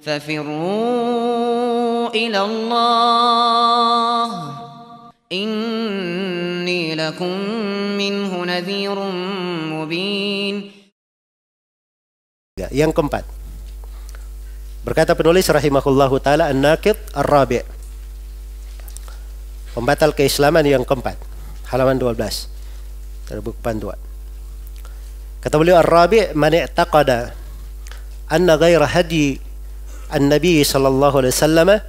ففروا إلى الله إني لكم منه نذير مبين. Yang keempat, berkata penulis rahimahullahu ta'ala, an-naqid ar-rabi', pembatal keislaman yang keempat, halaman 12 dari buku panduan. Kata beliau, ar-rabi' man i'taqada anna ghaira hadi an-nabi sallallahu alaihi wasallam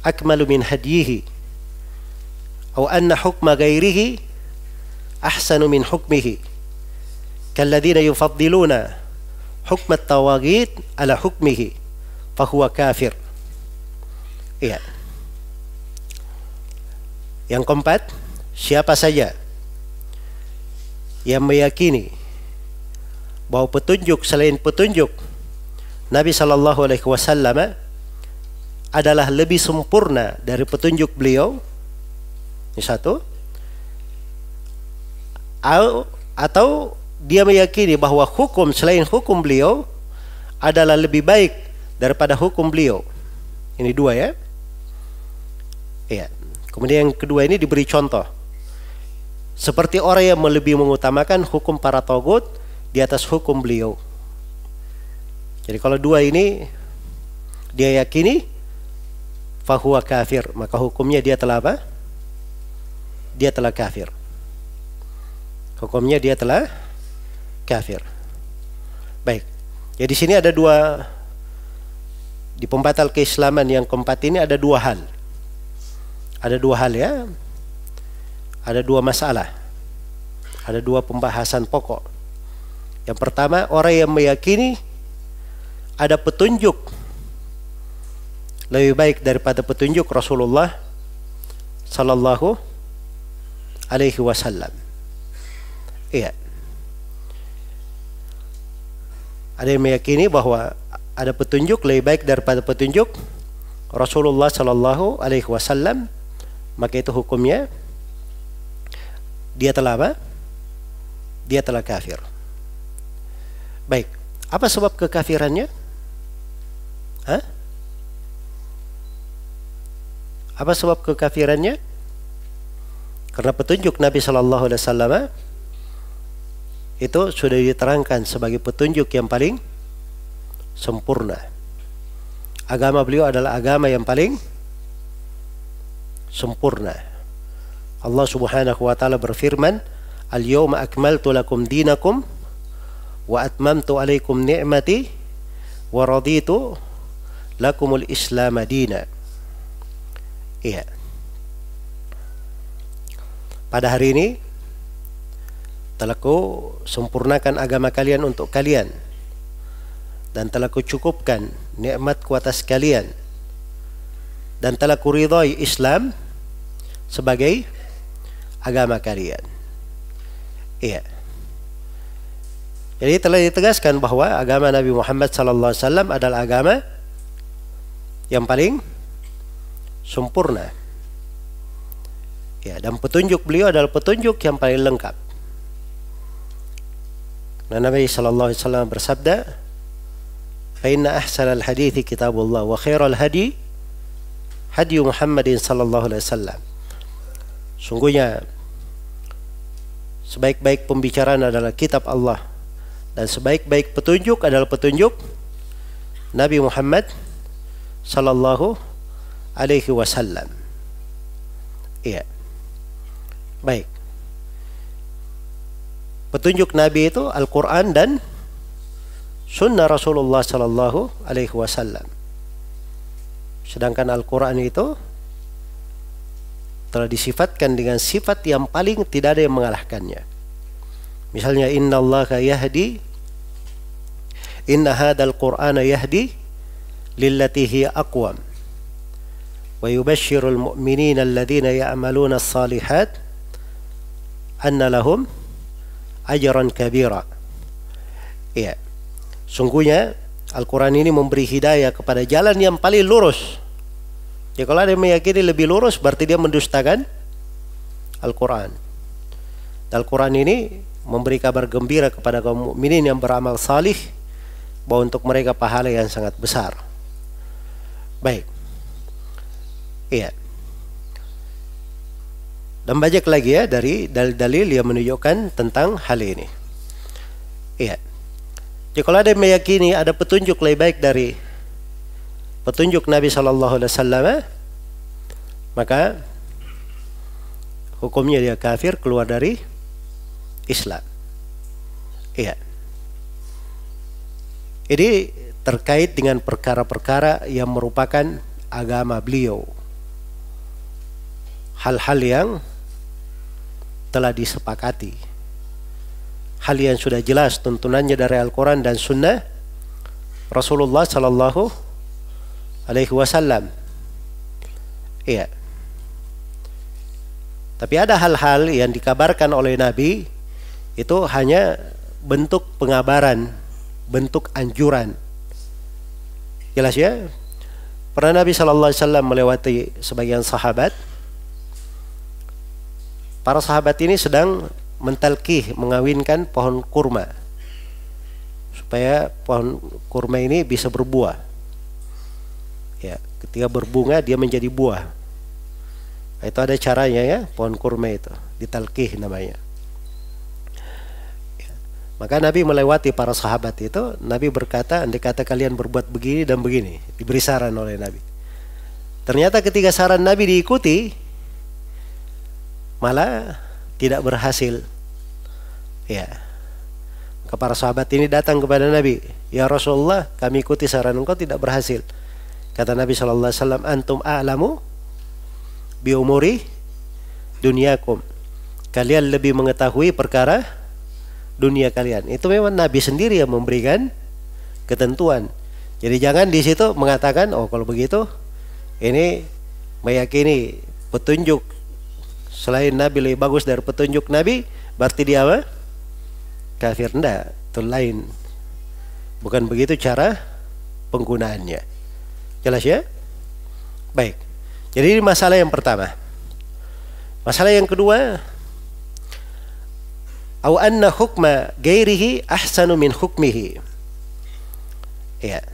akmalu min hadiyihi aw anna hukma ghairihi ahsanu min hukmihi kalladhina yufaddiluna hukm at-tawaghit ala hukmihi fahuwa kafir. Iya. Yang keempat, siapa saja yang meyakini bahwa petunjuk selain petunjuk Nabi sallallahu alaihi wasallam adalah lebih sempurna dari petunjuk beliau, ini satu, atau dia meyakini bahwa hukum selain hukum beliau adalah lebih baik daripada hukum beliau. Ini dua ya. Iya. Kemudian yang kedua ini diberi contoh. Seperti orang yang lebih mengutamakan hukum para tagut di atas hukum beliau. Jadi kalau dua ini dia yakini, fahuwa kafir, maka hukumnya dia telah apa? Dia telah kafir. Hukumnya dia telah kafir. Baik. Jadi di sini ada dua, di pembatal keislaman yang keempat ini ada dua hal. Ada dua hal ya. Ada dua masalah. Ada dua pembahasan pokok. Yang pertama, orang yang meyakini ada petunjuk lebih baik daripada petunjuk Rasulullah sallallahu alaihi wasallam. Iya. Ada yang meyakini bahwa ada petunjuk lebih baik daripada petunjuk Rasulullah sallallahu alaihi wasallam, maka itu hukumnya dia telah apa? Dia telah kafir. Baik. Apa sebab kekafirannya? Hah? Apa sebab kekafirannya? Karena petunjuk Nabi sallallahu alaihi wasallam itu sudah diterangkan sebagai petunjuk yang paling sempurna. Agama beliau adalah agama yang paling sempurna. Allah Subhanahu wa taala berfirman, "Al-yawma akmaltu lakum dinakum wa atmamtu alaikum ni'mati wa raditu lakumul Islam dina." Iya. Pada hari ini telah ku sempurnakan agama kalian untuk kalian, dan telah ku cukupkan nikmatku atas kalian, dan telah ku ridhai Islam sebagai agama kalian. Iya. Jadi telah ditegaskan bahwa agama Nabi Muhammad sallallahu alaihi wasallam adalah agama yang paling sempurna. Ya, dan petunjuk beliau adalah petunjuk yang paling lengkap. Nah, Nabi sallallahu alaihi wasallam bersabda, "Fa inna ahsanal hadithi kitabullah wa khairal hadi hadi Muhammadin sallallahu alaihi wasallam." Sungguhnya sebaik-baik pembicaraan adalah kitab Allah, dan sebaik-baik petunjuk adalah petunjuk Nabi Muhammad sallallahu alaihi wasallam. Iya. Baik. Petunjuk Nabi itu Al-Quran dan Sunnah Rasulullah sallallahu alaihi wasallam. Sedangkan Al-Quran itu telah disifatkan dengan sifat yang paling tidak ada yang mengalahkannya. Misalnya, Inna Allaha yahdi, Inna hadal Qur'ana yahdi lillati hiya aqwam wa yubashshirul mu'minina alladhina ya'maluna as-salihat anna lahum ajran kabira. Iya. Sungguhnya Al-Quran ini memberi hidayah kepada jalan yang paling lurus. Ya, kalau ada yang meyakini lebih lurus, berarti dia mendustakan Al-Quran. Al-Quran ini memberi kabar gembira kepada kaum mukminin yang beramal salih bahwa untuk mereka pahala yang sangat besar. Baik. Iya. Dan banyak lagi ya dari dalil-dalil yang menunjukkan tentang hal ini. Iya. Jadi kalau ada yang meyakini ada petunjuk lebih baik dari petunjuk Nabi Shallallahu Alaihi Wasallam, maka hukumnya dia kafir, keluar dari Islam. Iya. Ini terkait dengan perkara-perkara yang merupakan agama beliau. Hal-hal yang telah disepakati. Hal yang sudah jelas tuntunannya dari Al-Quran dan Sunnah Rasulullah Sallallahu Alaihi Wasallam. Iya. Tapi ada hal-hal yang dikabarkan oleh Nabi itu hanya bentuk pengabaran, bentuk anjuran. Jelas ya? Pernah Nabi Sallallahu Alaihi Wasallam melewati sebagian sahabat. Para sahabat ini sedang mentalkih, mengawinkan pohon kurma supaya pohon kurma ini bisa berbuah. Ya, ketika berbunga dia menjadi buah. Nah, itu ada caranya ya, pohon kurma itu ditalkih namanya. Ya. Maka Nabi melewati para sahabat itu, Nabi berkata, andai kata kalian berbuat begini dan begini, diberi saran oleh Nabi. Ternyata ketika saran Nabi diikuti, malah tidak berhasil. Ya. Maka para sahabat ini datang kepada Nabi, ya Rasulullah, kami ikuti saran engkau tidak berhasil. Kata Nabi Sallallahu Alaihi Wasallam, antum a'lamu bi umuri dunyakum. Kalian lebih mengetahui perkara dunia kalian. Itu memang Nabi sendiri yang memberikan ketentuan. Jadi jangan di situ mengatakan, oh kalau begitu ini meyakini petunjuk selain Nabi lebih bagus dari petunjuk Nabi, berarti dia apa? Kafir. Enggak, itu lain. Bukan begitu cara penggunaannya. Jelas ya? Baik. Jadi ini masalah yang pertama. Masalah yang kedua, au anna hukma ghairihi ahsanu min hukmihi. Ya.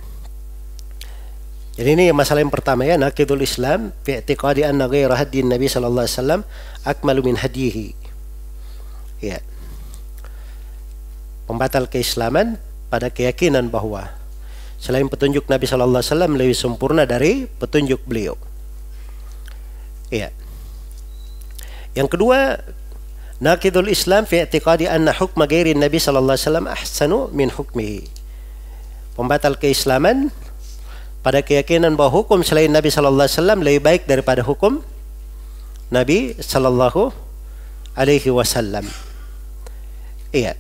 Jadi ini masalah yang pertama ya, naqidul Islam fi i'tiqadi anna ghaira hadyi Nabi sallallahu alaihi wasallam akmalu min hadyihi. Ya. Pembatal keislaman pada keyakinan bahwa selain petunjuk Nabi sallallahu alaihi wasallam lebih sempurna dari petunjuk beliau. Ya. Yang kedua, naqidul Islam fi i'tiqadi anna hukma ghairi Nabi sallallahu alaihi wasallam ahsanu min hukmihi. Pembatal keislaman pada keyakinan bahwa hukum selain Nabi Sallallahu Alaihi Wasallam lebih baik daripada hukum Nabi Sallallahu Alaihi Wasallam. Iya.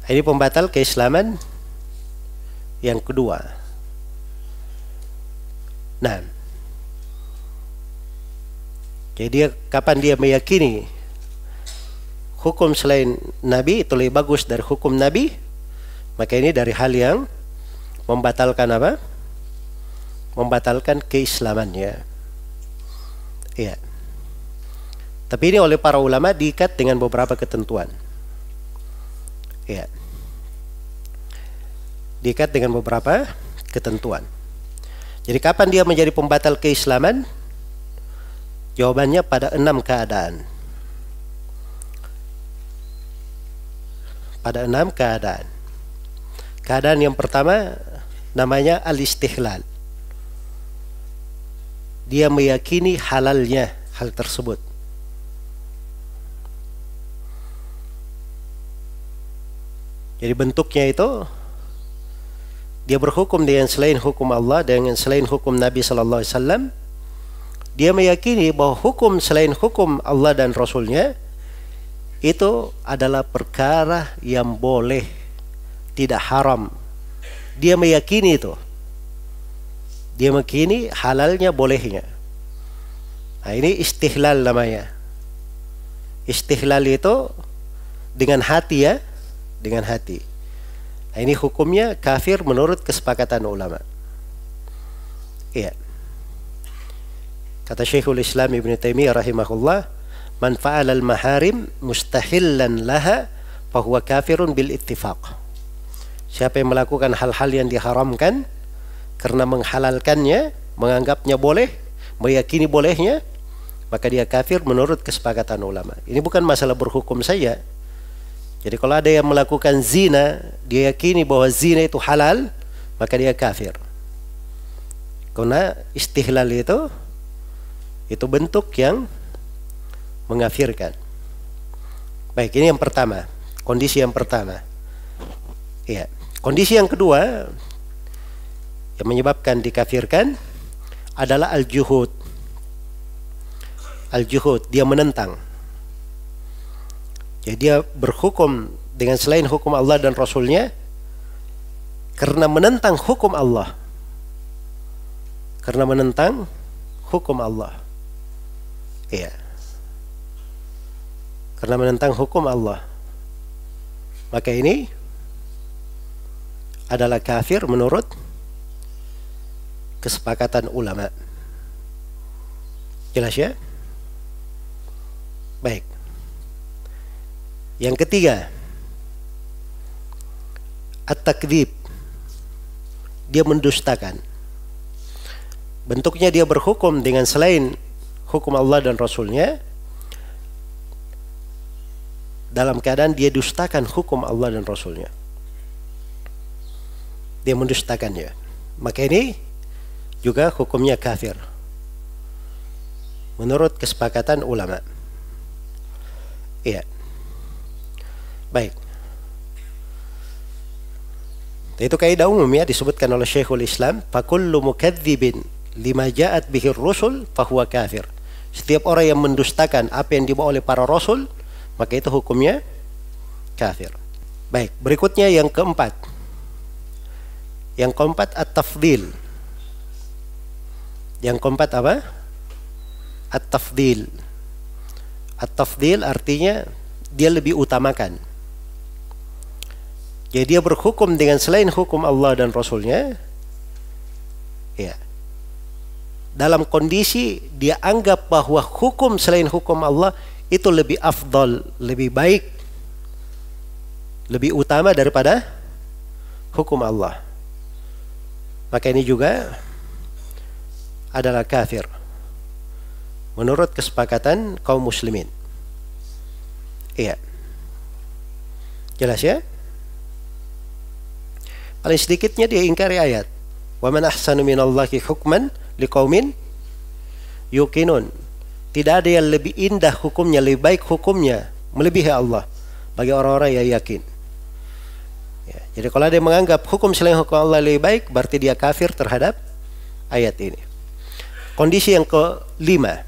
Ini pembatal keislaman yang kedua. Nah, jadi kapan dia meyakini hukum selain Nabi itu lebih bagus dari hukum Nabi, maka ini dari hal yang membatalkan apa? Membatalkan keislamannya. Iya. Tapi ini oleh para ulama diikat dengan beberapa ketentuan. Iya. Diikat dengan beberapa ketentuan. Jadi kapan dia menjadi pembatal keislaman? Jawabannya pada 6 keadaan. Pada 6 keadaan. Keadaan yang pertama namanya al-istihlal. Dia meyakini halalnya hal tersebut. Jadi bentuknya itu dia berhukum dengan selain hukum Allah, dengan selain hukum Nabi Sallallahu Alaihi Wasallam. Dia meyakini bahwa hukum selain hukum Allah dan Rasulnya itu adalah perkara yang boleh, tidak haram. Dia meyakini itu. Dia meyakini halalnya, bolehnya. Nah, ini istihlal namanya. Istihlal itu dengan hati ya, dengan hati. Nah, ini hukumnya kafir menurut kesepakatan ulama. Iya. Kata Syekhul Islam Ibn Taimiyah rahimahullah, man fa'ala al-maharim mustahillan laha fahuwa kafirun bil ittifaq. Siapa yang melakukan hal-hal yang diharamkan karena menghalalkannya, menganggapnya boleh, meyakini bolehnya, maka dia kafir menurut kesepakatan ulama. Ini bukan masalah berhukum saja. Jadi kalau ada yang melakukan zina, dia yakini bahwa zina itu halal, maka dia kafir. Karena istihlal itu bentuk yang mengkafirkan. Baik, ini yang pertama, kondisi yang pertama. Iya. Kondisi yang kedua yang menyebabkan dikafirkan adalah al-juhud. Al-juhud, dia menentang. Jadi dia berhukum dengan selain hukum Allah dan Rasulnya karena menentang hukum Allah. Karena menentang hukum Allah. Iya. Karena menentang hukum Allah. Maka ini adalah kafir menurut kesepakatan ulama. Jelas ya? Baik. Yang ketiga, at-takdzib. Dia mendustakan. Bentuknya dia berhukum dengan selain hukum Allah dan Rasulnya dalam keadaan dia dustakan hukum Allah dan Rasulnya. Dia mendustakannya. Maka ini juga hukumnya kafir menurut kesepakatan ulama. Iya. Baik. Itu kaidah umum ya, disebutkan oleh Syekhul Islam, fakullu mukadzibin lima ja'at bihir rusul fahuwa kafir. Setiap orang yang mendustakan apa yang dibawa oleh para rasul, maka itu hukumnya kafir. Baik, berikutnya yang keempat. Yang keempat at-tafdil. Yang keempat apa? At-tafdil. At-tafdil artinya dia lebih utamakan. Jadi dia berhukum dengan selain hukum Allah dan Rasulnya. Ya. Dalam kondisi dia anggap bahwa hukum selain hukum Allah itu lebih afdal, lebih baik, lebih utama daripada hukum Allah. Maka ini juga adalah kafir menurut kesepakatan kaum muslimin. Iya. Jelas ya? Paling sedikitnya dia ingkari ayat. Wa man ahsanu minallahi hukman liqaumin yuqinun. Tidak ada yang lebih indah hukumnya, lebih baik hukumnya, melebihi Allah bagi orang-orang yang yakin. Ya, jadi kalau ada yang menganggap hukum selain hukum Allah lebih baik, berarti dia kafir terhadap ayat ini. Kondisi yang kelima.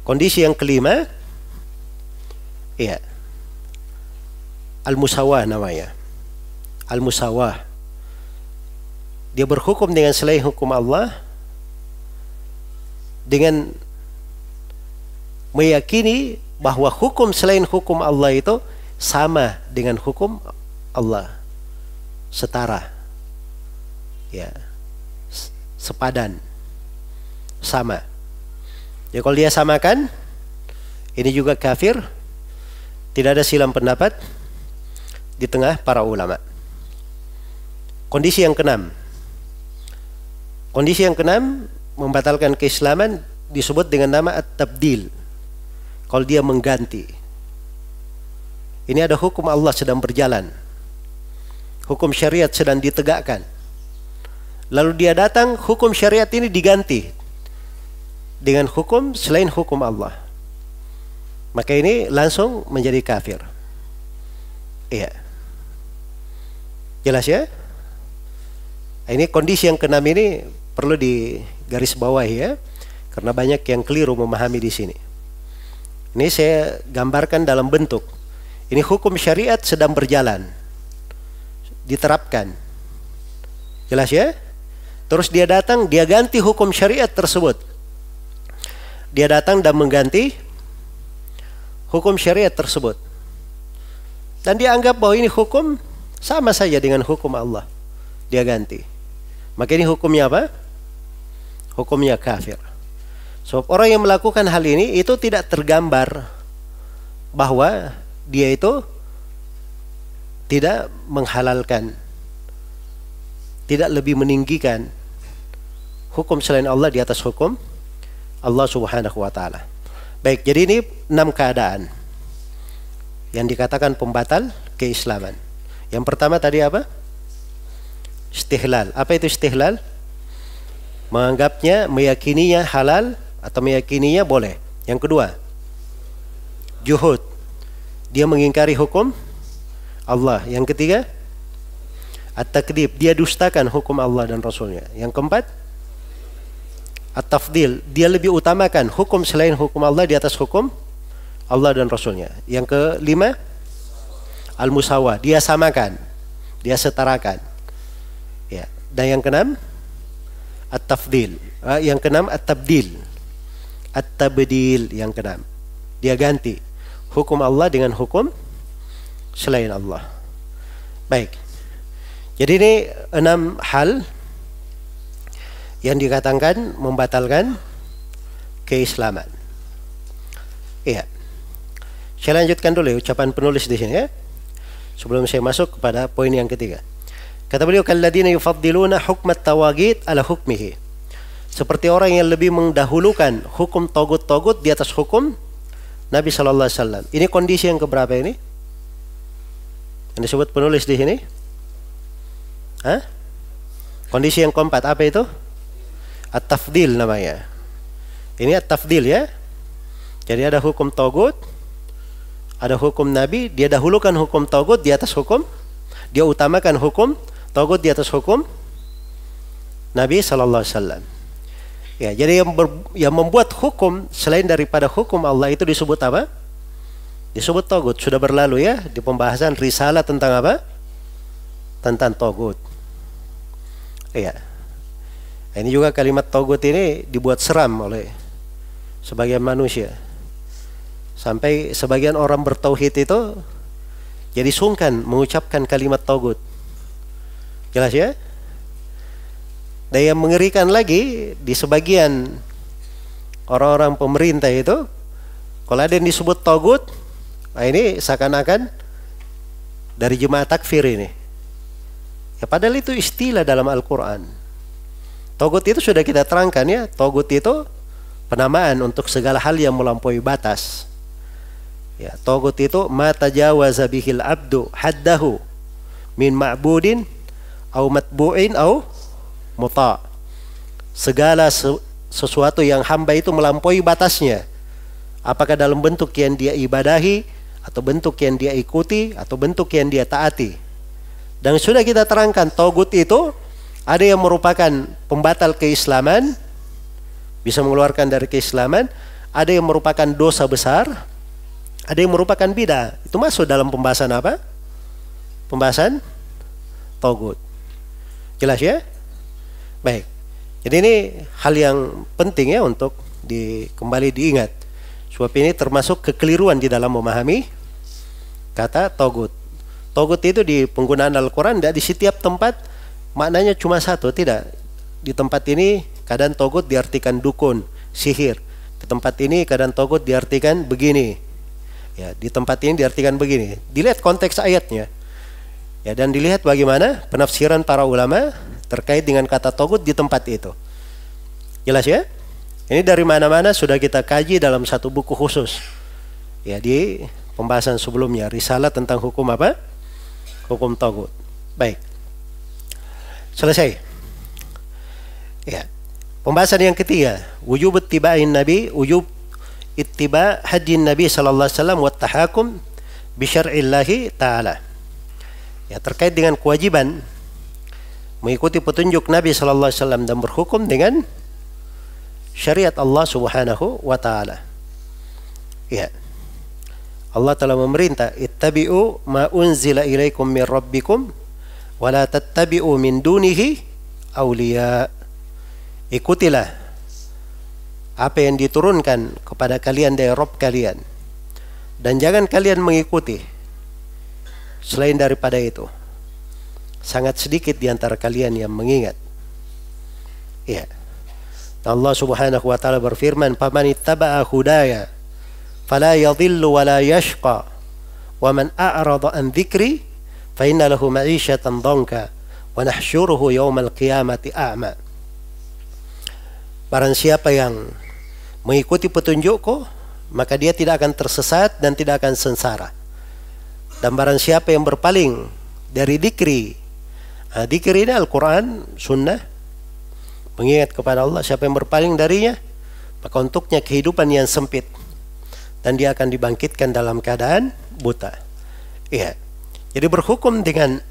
Kondisi yang kelima, ya, al-musawah namanya. Al-musawah. Dia berhukum dengan selain hukum Allah dengan meyakini bahwa hukum selain hukum Allah itu sama dengan hukum Allah, setara, ya, sepadan, sama. Ya kalau dia samakan, ini juga kafir. Tidak ada silang pendapat di tengah para ulama. Kondisi yang keenam. Kondisi yang keenam membatalkan keislaman disebut dengan nama at-tabdil. Kalau dia mengganti. Ini ada hukum Allah sedang berjalan. Hukum syariat sedang ditegakkan. Lalu dia datang, hukum syariat ini diganti dengan hukum selain hukum Allah. Maka ini langsung menjadi kafir. Iya. Jelas ya? Ini kondisi yang keenam ini perlu digarisbawahi ya, karena banyak yang keliru memahami di sini. Ini saya gambarkan dalam bentuk. Ini hukum syariat sedang berjalan, diterapkan. Jelas ya? Terus dia datang, dia ganti hukum syariat tersebut. Dia datang dan mengganti hukum syariat tersebut. Dan dia anggap bahwa ini hukum sama saja dengan hukum Allah. Dia ganti. Maka ini hukumnya apa? Hukumnya kafir. Sebab orang yang melakukan hal ini itu tidak tergambar bahwa dia itu tidak menghalalkan, tidak lebih meninggikan hukum selain Allah di atas hukum Allah Subhanahu wa taala. Baik, jadi ini 6 keadaan yang dikatakan pembatal keislaman. Yang pertama tadi apa? Istihlal. Apa itu istihlal? Menganggapnya, meyakininya halal atau meyakininya boleh. Yang kedua, juhud. Dia mengingkari hukum Allah. Yang ketiga, at-takdzib. Dia dustakan hukum Allah dan Rasulnya. Yang keempat, at-tafdil. Dia lebih utamakan hukum selain hukum Allah di atas hukum Allah dan Rasulnya. Yang kelima, al-musawah. Dia samakan, dia setarakan. Ya. Dan yang keenam, at-tafdil. Yang keenam, at-tabdil. At-tabdil yang keenam. Dia ganti hukum Allah dengan hukum selain Allah. Baik. Jadi ini 6 hal yang dikatakan membatalkan keislaman. Iya. Saya lanjutkan dulu ucapan penulis di sini ya. Sebelum saya masuk kepada poin yang ketiga. Kata beliau, kalladzina yufaddiluna hukmat tawagid ala hukmihi. Seperti orang yang lebih mendahulukan hukum togut-togut di atas hukum Nabi sallallahu alaihi wasallam. Ini kondisi yang keberapa ini? Yang disebut penulis di sini? Hah? Kondisi yang keempat, apa itu? At-tafdil namanya. Ini at-tafdil ya. Jadi ada hukum togut, ada hukum Nabi, dia dahulukan hukum togut di atas hukum, dia utamakan hukum togut di atas hukum Nabi sallallahu alaihi wasallam. Ya, jadi yang membuat hukum selain daripada hukum Allah itu disebut apa? Disebut togut. Sudah berlalu ya di pembahasan risalah tentang apa? Tentang togut. Iya. Ini juga kalimat togut ini dibuat seram oleh sebagian manusia. Sampai sebagian orang bertauhid itu jadi sungkan mengucapkan kalimat togut. Jelas ya? Dan yang mengerikan lagi, di sebagian orang-orang pemerintah itu, kalau ada yang disebut togut, nah ini seakan-akan dari jemaah takfir ini. Ya padahal itu istilah dalam Al-Quran. Togut itu sudah kita terangkan ya, togut itu penamaan untuk segala hal yang melampaui batas. Ya, togut itu ma tajawaza bihil abdu haddahu min ma'budin au matbu'in au muta. Segala sesuatu yang hamba itu melampaui batasnya, apakah dalam bentuk yang dia ibadahi, atau bentuk yang dia ikuti, atau bentuk yang dia taati. Dan sudah kita terangkan, togut itu ada yang merupakan pembatal keislaman, bisa mengeluarkan dari keislaman, ada yang merupakan dosa besar, ada yang merupakan bid'ah. Itu masuk dalam pembahasan apa? Pembahasan togut. Jelas ya? Baik, jadi ini hal yang penting ya untuk kembali diingat. Sebab ini termasuk kekeliruan di dalam memahami kata togut. Togut itu di penggunaan Al-Quran tidak di setiap tempat maknanya cuma satu, tidak. Di tempat ini kadang togut diartikan dukun, sihir. Di tempat ini kadang togut diartikan begini. Ya, di tempat ini diartikan begini. Dilihat konteks ayatnya. Ya, dan dilihat bagaimana penafsiran para ulama terkait dengan kata togut di tempat itu. Jelas ya? Ini dari mana-mana sudah kita kaji dalam satu buku khusus. Ya, di pembahasan sebelumnya, risalah tentang hukum apa? Hukum togut. Baik. Selesai. Ya. Pembahasan yang ketiga, wujub ittiba'in nabi, wujub ittiba' hadyin nabi sallallahu alaihi wasallam wa tahakum bi syar'illahi ta'ala. Ya, terkait dengan kewajiban mengikuti petunjuk Nabi sallallahu alaihi wasallam dan berhukum dengan syariat Allah Subhanahu wa taala. Ya. Allah telah memerintah, ittabi'u ma unzila ilaikum min rabbikum wa la tattabi'u min dunihi awliya. Ikutilah apa yang diturunkan kepada kalian dari Rabb kalian, dan jangan kalian mengikuti selain daripada itu. Sangat sedikit di antara kalian yang mengingat. Ya. Allah Subhanahu wa taala berfirman, "Faman ittaba'a hudaya fala yadhillu wa la yashqa, wa man a'rada an dzikri fa inna lahu ma'isyatan dhanka wa nahsyuruhu yaumal qiyamati a'ma. Barang siapa yang mengikuti petunjukku, maka dia tidak akan tersesat dan tidak akan sengsara. Dan barang siapa yang berpaling dari dikri, dikri ini Al-Quran, Sunnah, mengingat kepada Allah, siapa yang berpaling darinya, maka untuknya kehidupan yang sempit, dan dia akan dibangkitkan dalam keadaan buta. Iya. Jadi berhukum dengan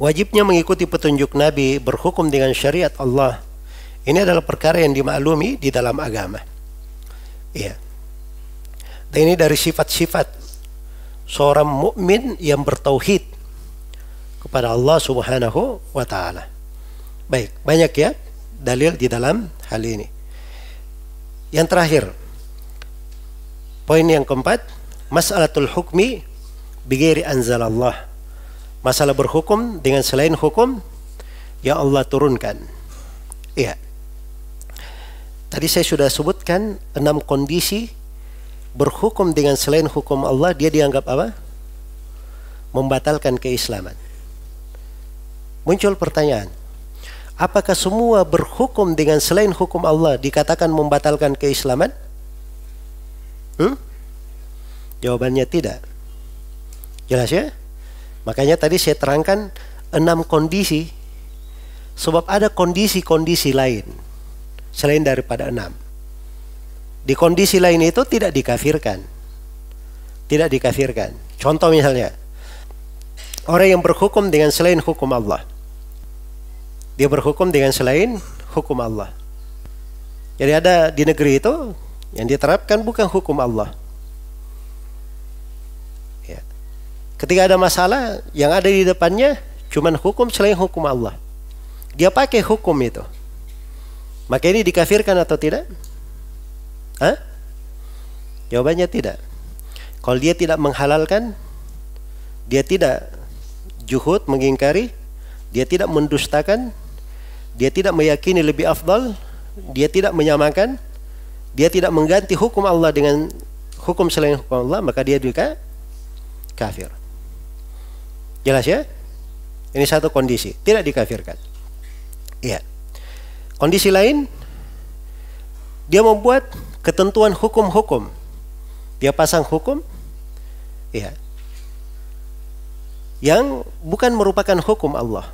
wajibnya mengikuti petunjuk Nabi, berhukum dengan syariat Allah, ini adalah perkara yang dimaklumi di dalam agama. Iya. Dan ini dari sifat-sifat seorang mukmin yang bertauhid kepada Allah Subhanahu wa taala. Baik, banyak ya dalil di dalam hal ini. Yang terakhir, poin yang keempat, mas'alatul hukmi bighairi anzalallah. Masalah berhukum dengan selain hukum yang Allah turunkan. Iya. Tadi saya sudah sebutkan 6 kondisi berhukum dengan selain hukum Allah, dia dianggap apa? Membatalkan keislaman. Muncul pertanyaan, apakah semua berhukum dengan selain hukum Allah dikatakan membatalkan keislaman? Jawabannya tidak. Jelas ya? Makanya tadi saya terangkan 6 kondisi, sebab ada kondisi-kondisi lain selain daripada 6. Di kondisi lain itu tidak dikafirkan. Tidak dikafirkan. Contoh misalnya, orang yang berhukum dengan selain hukum Allah. Dia berhukum dengan selain hukum Allah. Jadi ada di negeri itu yang diterapkan bukan hukum Allah. Ya. Ketika ada masalah, yang ada di depannya cuman hukum selain hukum Allah. Dia pakai hukum itu. Maka ini dikafirkan atau tidak? Jawabannya tidak. Kalau dia tidak menghalalkan, dia tidak juhud, mengingkari, dia tidak mendustakan, dia tidak meyakini lebih afdal, dia tidak menyamakan, dia tidak mengganti hukum Allah dengan hukum selain hukum Allah, maka dia juga kafir. Jelas ya? Ini satu kondisi, tidak dikafirkan. Iya. Kondisi lain, dia membuat ketentuan hukum-hukum. Dia pasang hukum, ya, yang bukan merupakan hukum Allah.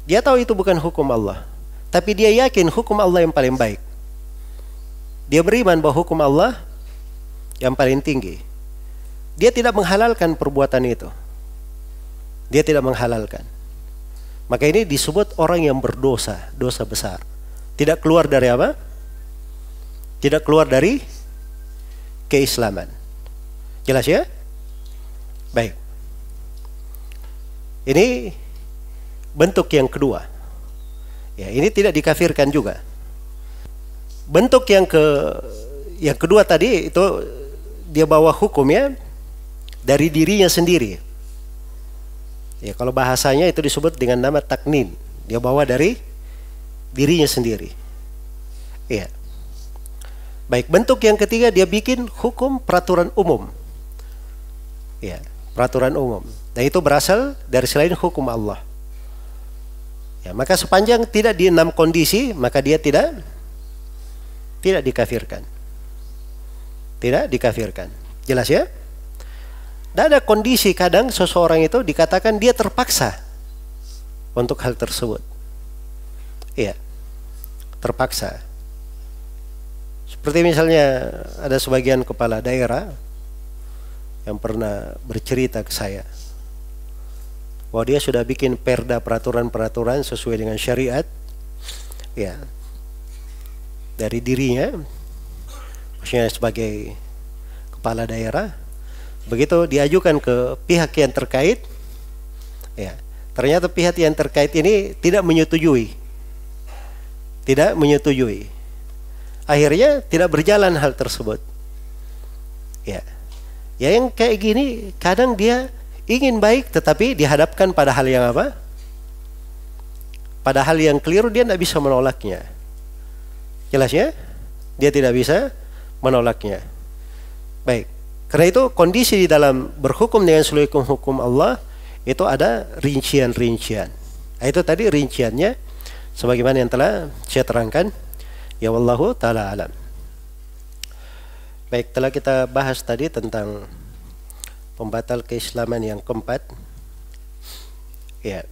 Dia tahu itu bukan hukum Allah, tapi dia yakin hukum Allah yang paling baik. Dia beriman bahwa hukum Allah yang paling tinggi. Dia tidak menghalalkan perbuatan itu. Dia tidak menghalalkan. Maka ini disebut orang yang berdosa, dosa besar. Tidak keluar dari apa? Tidak keluar dari keislaman. Jelas ya? Baik. Ini bentuk yang kedua. Ya, ini tidak dikafirkan juga. Bentuk yang kedua tadi itu dia bawa hukumnya dari dirinya sendiri. Ya, kalau bahasanya itu disebut dengan nama taknin. Dia bawa dari dirinya sendiri. Iya. Baik, bentuk yang ketiga dia bikin hukum peraturan umum. Ya, peraturan umum. Dan itu berasal dari selain hukum Allah. Ya, maka sepanjang tidak di 6 kondisi, maka dia tidak dikafirkan. Tidak dikafirkan. Jelas ya? Dan ada kondisi kadang seseorang itu dikatakan dia terpaksa untuk hal tersebut. Iya, terpaksa. Seperti misalnya ada sebagian kepala daerah yang pernah bercerita ke saya bahwa dia sudah bikin perda peraturan-peraturan sesuai dengan syariat, ya, dari dirinya, maksudnya sebagai kepala daerah. Begitu diajukan ke pihak yang terkait, ya, ternyata pihak yang terkait ini tidak menyetujui. Akhirnya tidak berjalan hal tersebut. Ya, yang kayak gini kadang dia ingin baik tetapi dihadapkan pada hal yang apa? Pada hal yang keliru, dia tidak bisa menolaknya. Jelas ya? Dia tidak bisa menolaknya. Baik. Karena itu kondisi di dalam berhukum dengan seluruh hukum Allah itu ada rincian-rincian. Itu tadi rinciannya sebagaimana yang telah saya terangkan. Ya wallahu taala alam. Baik, telah kita bahas tadi tentang pembatal keislaman yang keempat. Ya.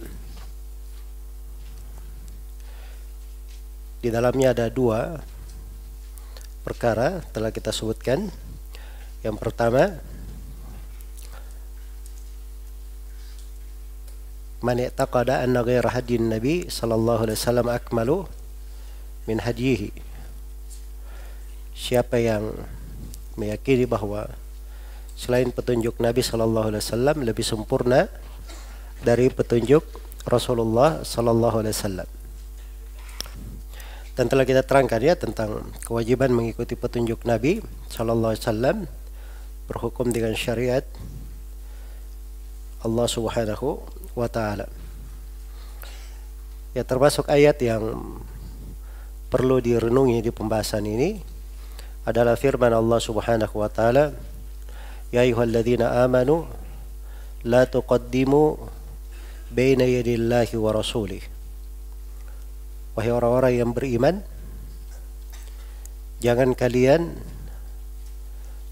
Di dalamnya ada dua perkara telah kita sebutkan. Yang pertama, man i'taqada anna ghaira hadyin Nabi sallallahu alaihi wasallam akmalu min hadyihi. Siapa yang meyakini bahwa selain petunjuk Nabi sallallahu alaihi wasallam lebih sempurna dari petunjuk Rasulullah sallallahu alaihi wasallam. Dan telah kita terangkan ya tentang kewajiban mengikuti petunjuk Nabi sallallahu alaihi wasallam, berhukum dengan syariat Allah Subhanahu wa taala. Ya, termasuk ayat yang perlu direnungi di pembahasan ini adalah firman Allah Subhanahu wa taala, ya ayyuhalladzina amanu la tuqaddimu baina yadillahi wa rasulih. Wahai orang-orang yang beriman, jangan kalian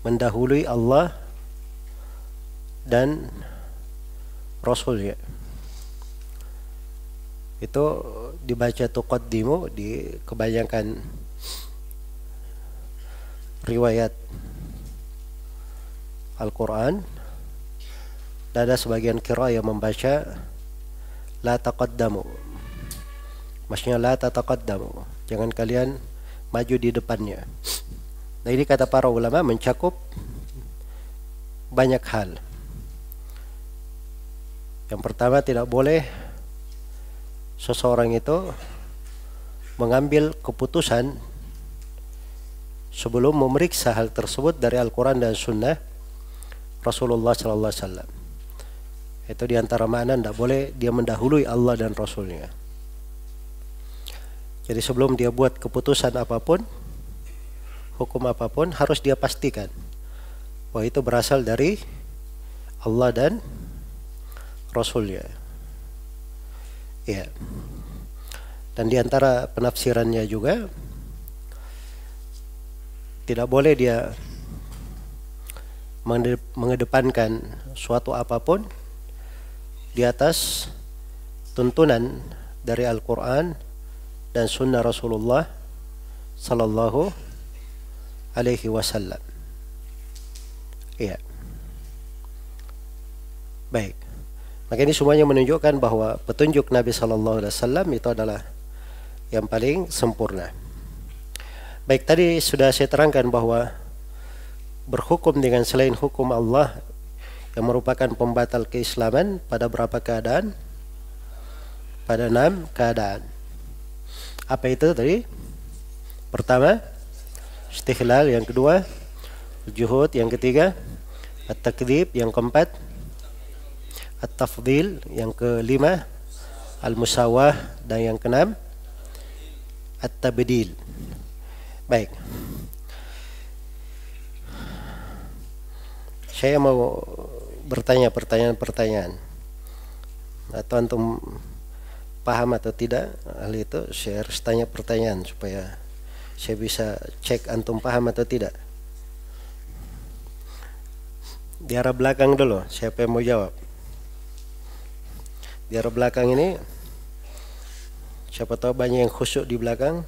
mendahului Allah dan Rasulnya. Itu dibaca tuqaddimu di kebanyakan riwayat Al-Quran, dan ada sebagian qiraah yang membaca la taqaddamu, maksudnya la tataqaddamu, jangan kalian maju di depannya. Nah, ini kata para ulama mencakup banyak hal. Yang pertama, tidak boleh seseorang itu mengambil keputusan sebelum memeriksa hal tersebut dari Al-Quran dan Sunnah Rasulullah Sallallahu Alaihi Wasallam. Itu diantara makna tidak boleh dia mendahului Allah dan Rasulnya. Jadi sebelum dia buat keputusan apapun, hukum apapun, harus dia pastikan bahwa itu berasal dari Allah dan Rasulnya. Ya. Dan diantara penafsirannya juga, tidak boleh dia mengedepankan suatu apapun di atas tuntunan dari Al-Quran dan Sunnah Rasulullah Sallallahu Alaihi Wasallam. Iya. Baik. Maka ini semuanya menunjukkan bahwa petunjuk Nabi Sallallahu Alaihi Wasallam itu adalah yang paling sempurna. Baik, tadi sudah saya terangkan bahwa berhukum dengan selain hukum Allah yang merupakan pembatal keislaman pada berapa keadaan? Pada 6 keadaan. Apa itu tadi? Pertama, istihlal. Yang kedua, juhud. Yang ketiga, at-takdzib. Yang keempat, at-tafdil. Yang kelima, al-musawah. Dan yang keenam, at-tabdil. Baik. Saya mau bertanya pertanyaan-pertanyaan. Atau antum paham atau tidak hal itu, saya harus tanya pertanyaan supaya saya bisa cek antum paham atau tidak. Di arah belakang dulu, siapa yang mau jawab? Di arah belakang ini, siapa tahu banyak yang khusyuk di belakang.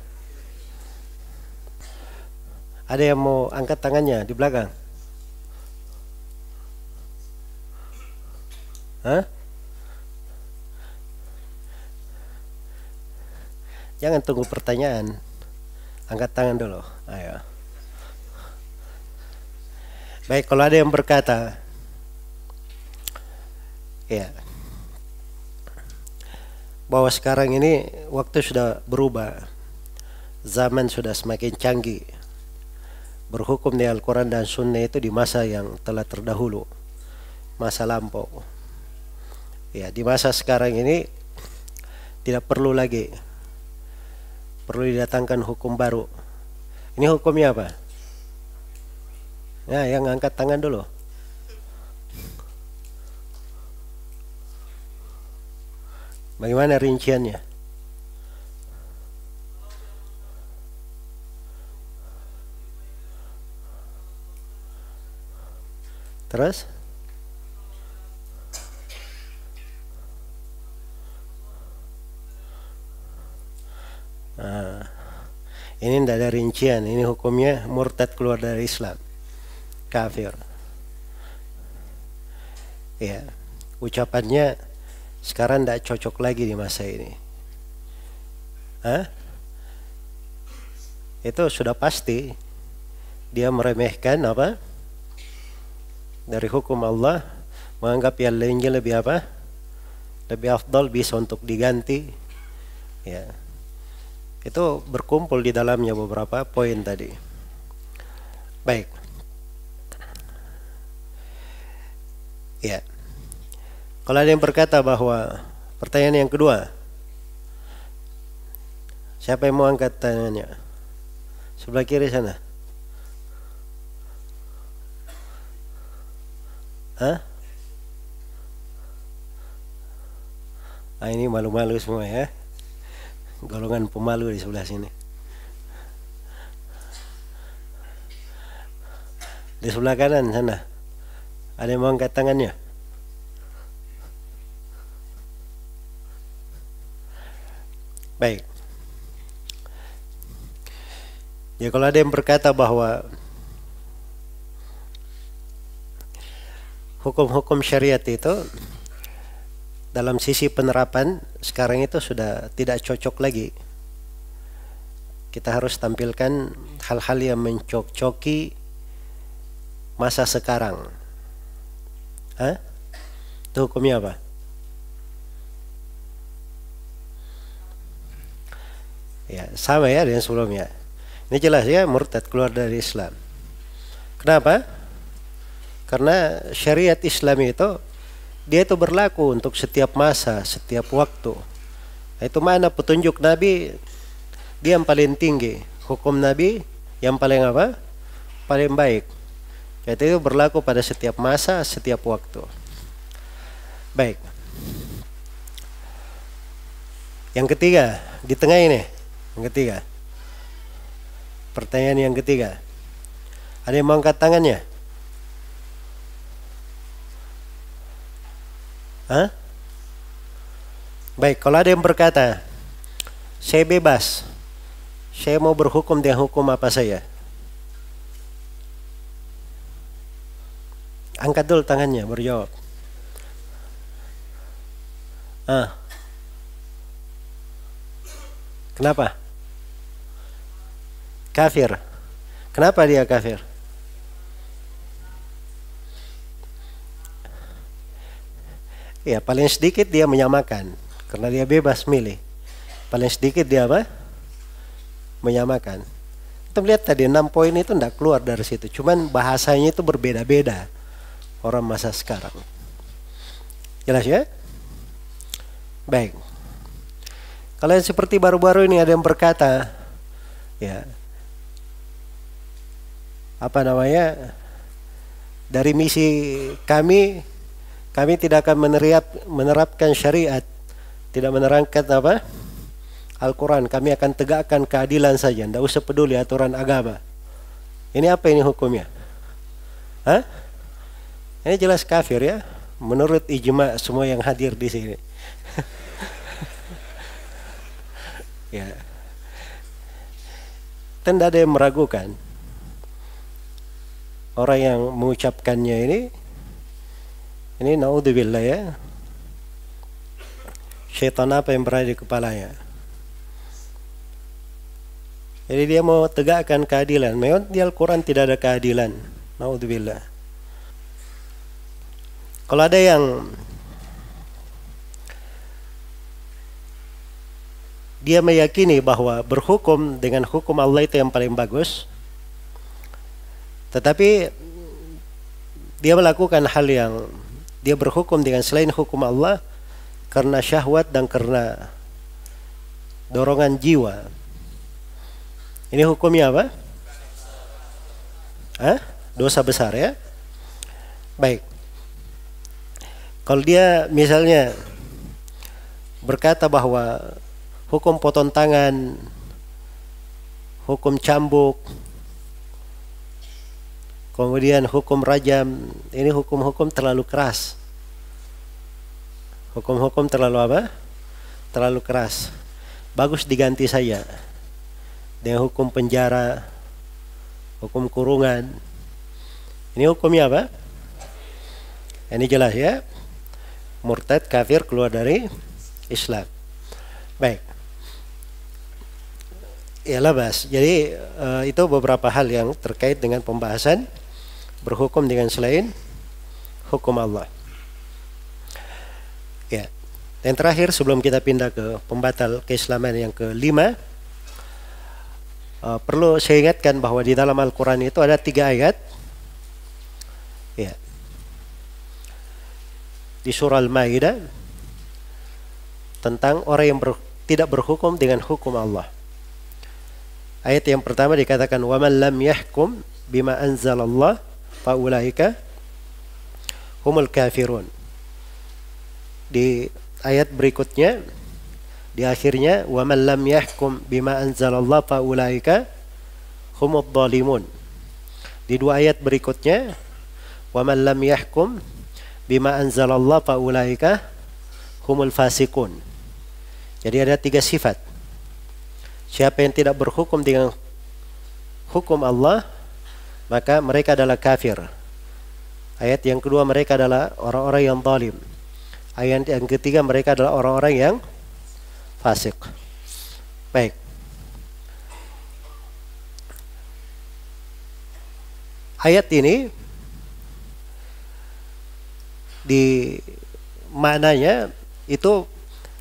Ada yang mau angkat tangannya di belakang? Hah? Jangan tunggu pertanyaan. Angkat tangan dulu. Ayo. Baik, kalau ada yang berkata, ya, bahwa sekarang ini waktu sudah berubah, zaman sudah semakin canggih, berhukum di Al-Quran dan Sunnah itu di masa yang telah terdahulu, masa lampau. Ya, di masa sekarang ini tidak perlu lagi didatangkan hukum baru. Ini hukumnya apa? Nah, yang angkat tangan dulu. Bagaimana rinciannya? Terus? Nah, ini tidak ada rincian. Ini hukumnya murtad, keluar dari Islam, kafir. Ya, ucapannya sekarang tidak cocok lagi di masa ini. Hah? Itu sudah pasti dia meremehkan apa? Dari hukum Allah, menganggap yang lainnya lebih apa? Lebih afdal, bisa untuk diganti. Ya. Itu berkumpul di dalamnya beberapa poin tadi. Baik. Ya. Kalau ada yang berkata bahwa pertanyaan yang kedua, siapa yang mau angkat tangannya? Sebelah kiri sana. Hah? Ah, ini malu-malu semua ya. Golongan pemalu di sebelah sini. Di sebelah kanan sana. Ada yang mau angkat tangannya? Baik. Ya, kalau ada yang berkata bahwa hukum-hukum syariat itu dalam sisi penerapan sekarang itu sudah tidak cocok lagi. Kita harus tampilkan hal-hal yang mencocoki masa sekarang. Hah? Itu hukumnya apa? Ya, sama ya dengan sebelumnya. Ini jelas ya, murtad, keluar dari Islam. Kenapa? Karena syariat Islam itu dia itu berlaku untuk setiap masa, setiap waktu. Itu mana petunjuk Nabi, dia yang paling tinggi. Hukum Nabi yang paling apa? Paling baik. Itu berlaku pada setiap masa, setiap waktu. Baik. Yang ketiga, di tengah ini. Yang ketiga. Pertanyaan yang ketiga. Ada yang mau angkat tangannya? Hah? Baik, kalau ada yang berkata, saya bebas, saya mau berhukum dengan hukum apa saja. Angkat dulu tangannya, berjawab. Kenapa? Kafir. Kenapa dia kafir? Ya, paling sedikit dia menyamakan, karena dia bebas milih. Paling sedikit dia apa? Menyamakan. Kita lihat tadi 6 poin itu tidak keluar dari situ. Cuman bahasanya itu berbeda-beda orang masa sekarang. Jelas ya? Baik. Kalau yang seperti baru-baru ini ada yang berkata, ya, apa namanya? Dari misi kami tidak akan menerapkan syariat, tidak menerangkan apa? Al-Quran. Kami akan tegakkan keadilan saja, tidak usah peduli aturan agama. Ini apa ini hukumnya? Hah? Ini jelas kafir ya, menurut ijma semua yang hadir di sini. Ya, tidak ada yang meragukan orang yang mengucapkannya ini naudzubillah ya, syaitan apa yang berada di kepalanya. Jadi dia mau tegakkan keadilan. Memang di Al-Quran tidak ada keadilan. Naudzubillah. Kalau ada yang dia meyakini bahwa berhukum dengan hukum Allah itu yang paling bagus, tetapi dia melakukan hal yang dia berhukum dengan selain hukum Allah karena syahwat dan karena dorongan jiwa. Ini hukumnya apa? Hah? dosa besar ya. Baik. Kalau dia misalnya berkata bahwa hukum potong tangan, hukum cambuk, kemudian hukum rajam, ini hukum-hukum terlalu keras. Hukum-hukum terlalu apa? Terlalu keras. Bagus diganti saja dengan hukum penjara, hukum kurungan. Ini hukumnya apa? Ini jelas ya. Murtad, kafir, keluar dari Islam. Baik. Ya labas. Jadi itu beberapa hal yang terkait dengan pembahasan berhukum dengan selain hukum Allah. Ya. Dan terakhir sebelum kita pindah ke pembatal keislaman yang kelima, perlu saya ingatkan bahwa di dalam Al-Quran itu ada 3 ayat. Ya. Di surah Al-Maidah tentang orang yang tidak berhukum dengan hukum Allah. Ayat yang pertama dikatakan wa man lam yahkum bima anzalallah fa ulaika humul kafirun. Di ayat berikutnya di akhirnya wa man lam yahkum bima anzalallah fa ulaika humudz zalimun. Di 2 ayat berikutnya wa man lam yahkum bima anzalallah fa ulaika humul fasikun. Jadi ada 3 sifat. Siapa yang tidak berhukum dengan hukum Allah, maka mereka adalah kafir. Ayat yang kedua, mereka adalah orang-orang yang zalim. Ayat yang ketiga, mereka adalah orang-orang yang fasik. Baik. Ayat ini di maknanya itu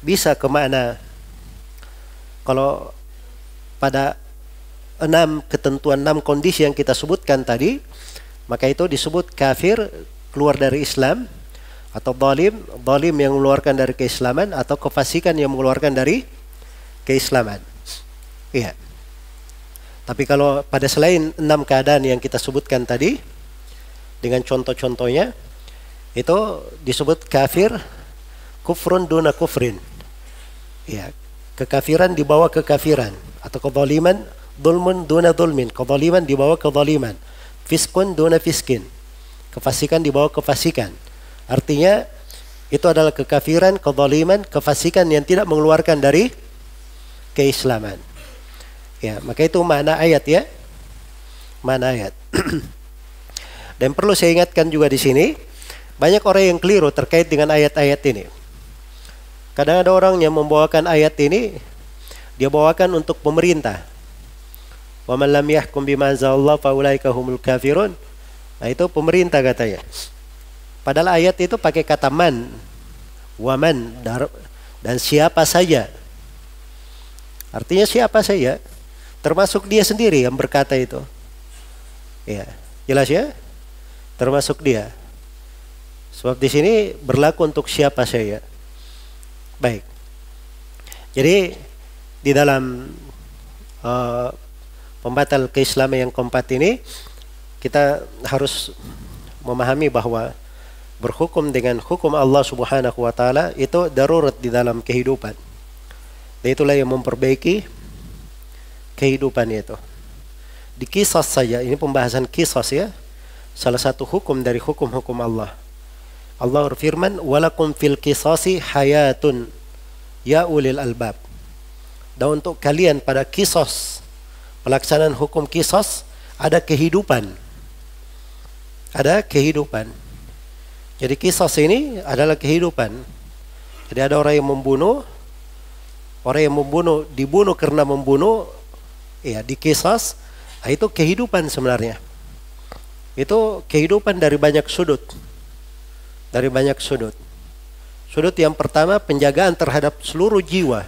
bisa ke makna kalau pada 6 ketentuan, 6 kondisi yang kita sebutkan tadi, maka itu disebut kafir, keluar dari Islam, atau zalim yang mengeluarkan dari keislaman, atau kefasikan yang mengeluarkan dari keislaman. Iya. Tapi kalau pada selain 6 keadaan yang kita sebutkan tadi dengan contoh-contohnya, itu disebut kafir kufrun duna kufrin. Ya, kekafiran di bawah kekafiran, atau kezaliman dzulmun duna dzulmin, kezaliman di bawah kezaliman, fiskun duna fiskin, kefasikan di bawah kefasikan. Artinya itu adalah kekafiran, kezaliman, kefasikan yang tidak mengeluarkan dari keislaman. Ya, maka itu makna ayat ya. Makna ayat. Dan perlu saya ingatkan juga di sini, banyak orang yang keliru terkait dengan ayat-ayat ini. Kadang ada orang yang membawakan ayat ini, dia bawakan untuk pemerintah. Wa man lam yahkum bima anzalallahu fa ulaika humul kafirun. Nah, itu pemerintah katanya. Padahal ayat itu pakai kata man, waman, dan siapa saja. Artinya siapa saja, termasuk dia sendiri yang berkata itu. Ya, jelas ya? Termasuk dia. Sebab di sini berlaku untuk siapa saja. Baik. Jadi di dalam pembatal keislaman yang keempat ini, kita harus memahami bahwa berhukum dengan hukum Allah Subhanahu wa taala itu darurat di dalam kehidupan. Dan itulah yang memperbaiki kehidupan itu. Di qisas saja, ini pembahasan qisas ya. Salah satu hukum dari hukum-hukum Allah. Allah berfirman, "Walakum fil qisasi hayatun ya ulil albab." Dan untuk kalian pada qisas, pelaksanaan hukum qisas, ada kehidupan. Ada kehidupan. Jadi qisas ini adalah kehidupan. Jadi ada orang yang membunuh, dibunuh karena membunuh, ya di qisas, itu kehidupan sebenarnya. Itu kehidupan dari banyak sudut. Dari banyak sudut. Sudut yang pertama, penjagaan terhadap seluruh jiwa.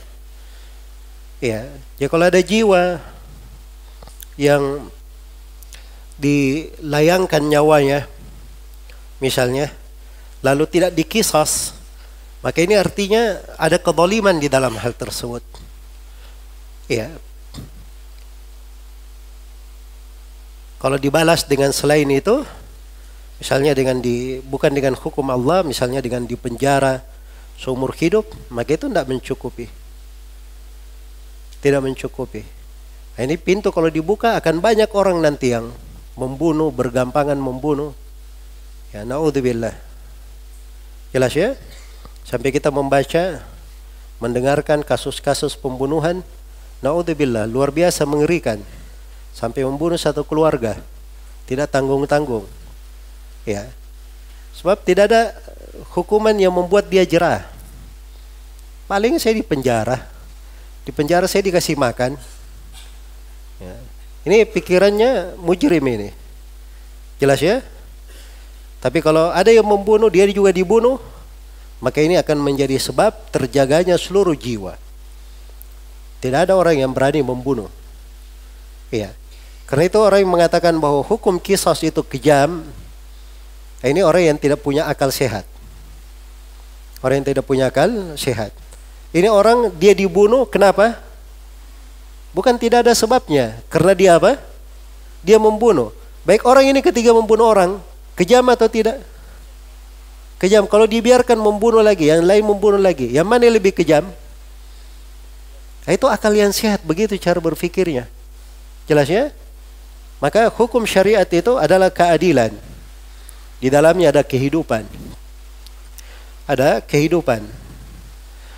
Ya, jadi kalau ada jiwa yang dilayangkan nyawanya, misalnya, lalu tidak dikisas, maka ini artinya ada kezaliman di dalam hal tersebut. Ya. Kalau dibalas dengan selain itu, misalnya bukan dengan hukum Allah, misalnya dengan dipenjara seumur hidup, maka itu tidak mencukupi. Tidak mencukupi. Nah, ini pintu kalau dibuka akan banyak orang nanti yang membunuh, bergampangan membunuh. Ya, naudzubillah. Jelas ya? Sampai kita membaca, mendengarkan kasus-kasus pembunuhan, naudzubillah, luar biasa mengerikan. Sampai membunuh satu keluarga, tidak tanggung-tanggung. Ya. Sebab tidak ada hukuman yang membuat dia jerah. Paling saya dipenjara. Di penjara saya dikasih makan. Ya. Ini pikirannya mujrim ini. Jelas ya? Tapi kalau ada yang membunuh, dia juga dibunuh, maka ini akan menjadi sebab terjaganya seluruh jiwa. Tidak ada orang yang berani membunuh. Iya. Karena itu orang yang mengatakan bahwa hukum qisas itu kejam, ini orang yang tidak punya akal sehat. Orang yang tidak punya akal sehat. Ini orang dia dibunuh, kenapa? Bukan tidak ada sebabnya. Karena dia apa? Dia membunuh. Baik orang ini ketika membunuh orang, kejam atau tidak? Kejam. Kalau dibiarkan membunuh lagi, yang lain membunuh lagi, yang mana yang lebih kejam? Nah, itu akal yang sehat, begitu cara berfikirnya. Jelas ya? Maka hukum syariat itu adalah keadilan. Di dalamnya ada kehidupan. Ada kehidupan.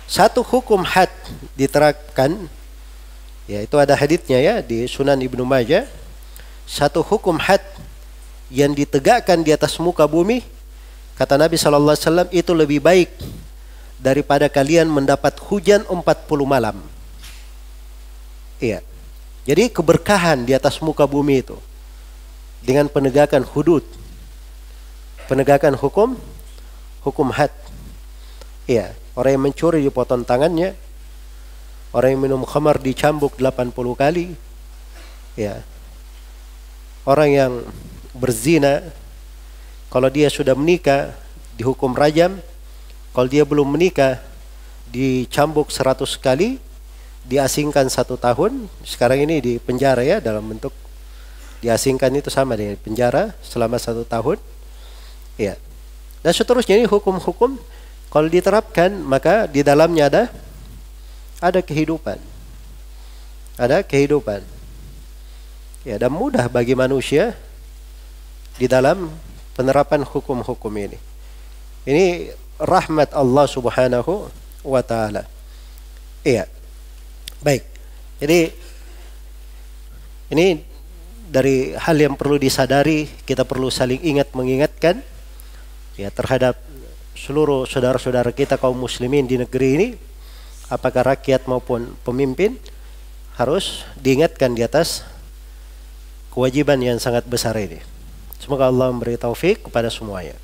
Satu hukum had diterapkan, yaitu ada haditsnya ya di Sunan Ibnu Majah. Satu hukum had yang ditegakkan di atas muka bumi, kata Nabi SAW, itu lebih baik daripada kalian mendapat hujan 40 malam. Iya. Jadi keberkahan di atas muka bumi itu dengan penegakan hudud, penegakan hukum had. Iya, orang yang mencuri dipotong tangannya, orang yang minum khamar dicambuk 80 kali. Ya. Orang yang berzina, kalau dia sudah menikah dihukum rajam, kalau dia belum menikah dicambuk 100 kali, diasingkan 1 tahun. Sekarang ini di penjara ya, dalam bentuk diasingkan itu sama dengan penjara selama 1 tahun. Ya. Dan seterusnya, ini hukum-hukum kalau diterapkan maka di dalamnya ada kehidupan. Ada kehidupan. Ya, dan mudah bagi manusia di dalam penerapan hukum-hukum ini. Ini rahmat Allah Subhanahu wa taala. Iya. Baik. Jadi ini dari hal yang perlu disadari, kita perlu saling ingat mengingatkan ya terhadap seluruh saudara-saudara kita kaum muslimin di negeri ini, apakah rakyat maupun pemimpin, harus diingatkan di atas kewajiban yang sangat besar ini. Semoga Allah memberi taufik kepada semuanya.